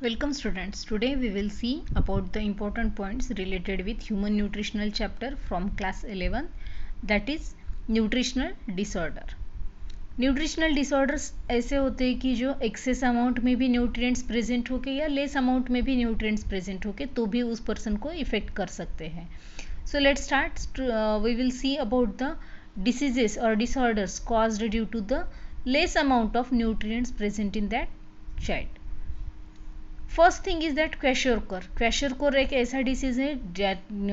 Welcome students. Today we will see about the important points related with human nutritional chapter from class 11, that is nutritional disorder. Nutritional disorders ऐसे होते हैं कि जो excess amount में भी nutrients present होके या लेस अमाउंट में भी न्यूट्रिएंट्स प्रेजेंट होके तो भी उस पर्सन को इफेक्ट कर सकते हैं. So let's start. We will see about the diseases और disorders caused due to the less amount of nutrients present in that child. First thing is that kwashiorkor. Kwashiorkor एक ऐसा डिसीज है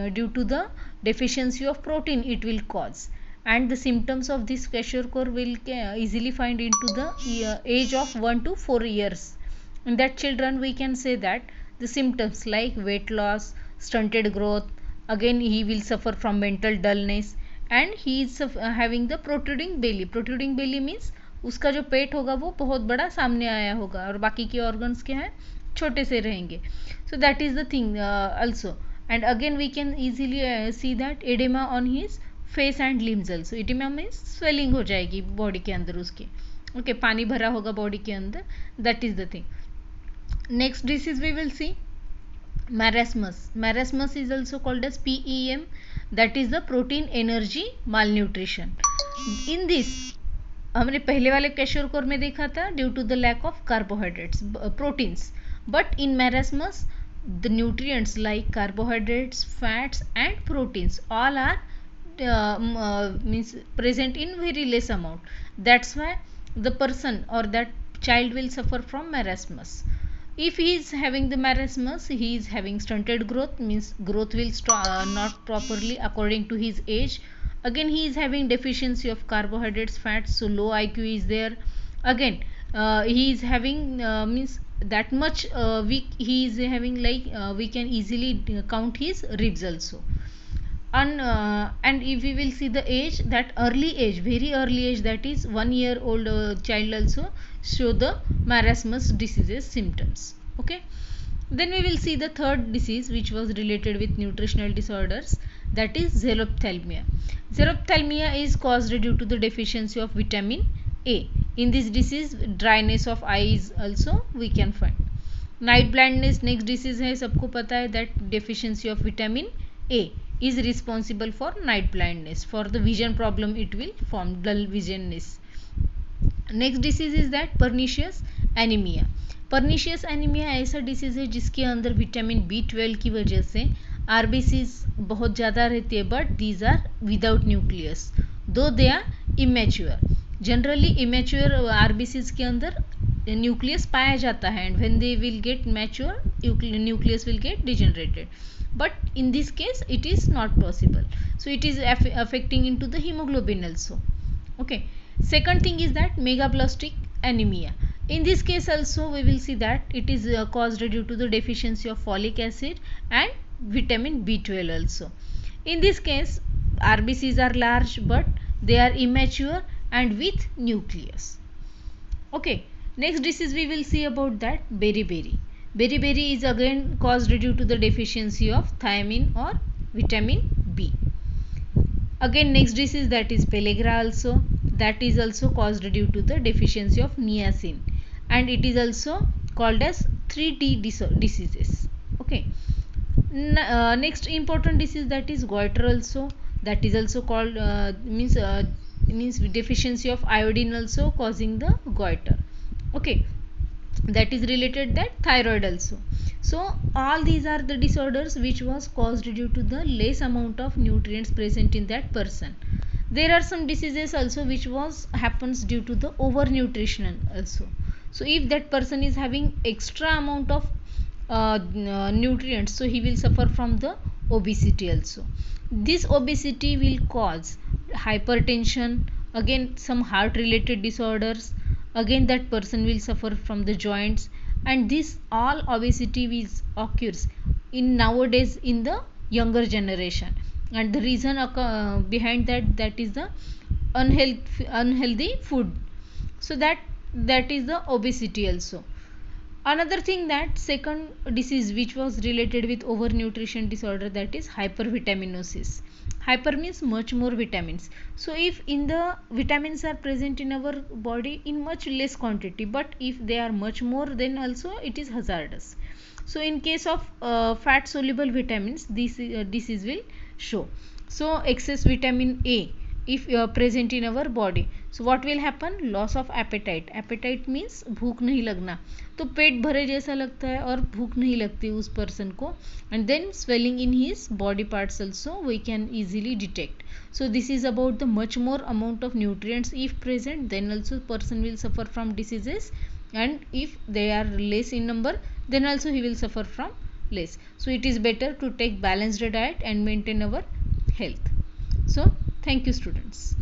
due to the deficiency of protein it will cause, and the symptoms of this kwashiorkor will easily find into the age of 1 to 4 years. In that children we can say that the symptoms like weight loss, stunted growth, again he will suffer from mental dullness and he is having the protruding belly. Protruding belly means उसका जो पेट होगा वो बहुत बड़ा सामने आया होगा और बाकी के ऑर्गन्स क्या है, छोटे से रहेंगे. So that is the thing also. And again we can easily see that edema on his face and limbs also. Edema means swelling हो जाएगी बॉडी के अंदर उसके. ओके, पानी भरा होगा बॉडी के अंदर. That is the thing. Next disease we will see marasmus. Marasmus is also called as PEM. That is the protein energy malnutrition. In this हमने पहले वाले क्वेशरकोर में देखा था due to the lack of carbohydrates proteins. But in marasmus the nutrients like carbohydrates, fats and proteins all are means present in very less amount. That's why the person or that child will suffer from marasmus. If he is having the marasmus, he is having stunted growth, means growth will not properly according to his age. Again he is having deficiency of carbohydrates, fats, so low IQ is there. Again he is having means that much weak he is having, like we can easily count his ribs also. And if we will see the age, that early age, very early age, that is 1 year old child also show the marasmus diseases symptoms. Okay, then we will see the third disease which was related with nutritional disorders, that is xerophthalmia. Xerophthalmia is caused due to the deficiency of vitamin A. In this disease dryness of eyes also we can find. Night blindness next disease है, सबको पता है that deficiency of vitamin A is responsible for night blindness. For the vision problem it will form dull visionness. Next disease is that pernicious anemia. Pernicious anemia ऐसा disease है जिसके अंदर vitamin B12 की वजह से RBCs बहुत ज़्यादा रहती है, but these are without nucleus though they are immature. Generally immature RBCs के अंदर न्यूक्लियस पाया जाता है, and when they will get mature nucleus will get degenerated. But in this case it is not possible, so it is affecting into the hemoglobin also. Okay, second thing is that megaplastic anemia. In this case also we will see that it is caused due to the deficiency of folic acid and vitamin B12 also. In this case RBCs are large but they are immature and with nucleus. Okay, next disease we will see about that beriberi. Beriberi is again caused due to the deficiency of thiamine or vitamin B. Again next disease, that is pellagra also, that is also caused due to the deficiency of niacin, and it is also called as 3T diseases. Okay, next important disease, that is goiter also, that is also called means deficiency of iodine also causing the goiter. Okay, that is related that thyroid also. So all these are the disorders which was caused due to the less amount of nutrients present in that person. There are some diseases also which was happens due to the overnutrition also. So if that person is having extra amount of nutrients, so he will suffer from the obesity also. This obesity will cause hypertension, again some heart related disorders, again that person will suffer from the joints, and this all obesity is occurs in nowadays in the younger generation, and the reason behind that is the unhealthy food. So that is the obesity also. Another thing, that second disease which was related with overnutrition disorder, that is hypervitaminosis. Hyper means much more vitamins. So if in the vitamins are present in our body in much less quantity, but if they are much more, then also it is hazardous. So in case of fat soluble vitamins, this disease will show. So excess vitamin A if you are present in our body, so what will happen? Loss of appetite. Appetite means भूख नहीं लगना, तो पेट भरे जैसा लगता है और भूख नहीं लगती उस पर्सन को. And then swelling in his body parts also we can easily detect. So this is about the much more amount of nutrients if present, then also person will suffer from diseases, and if they are less in number, then also he will suffer from less. So it is better to take balanced diet and maintain our health. So thank you students.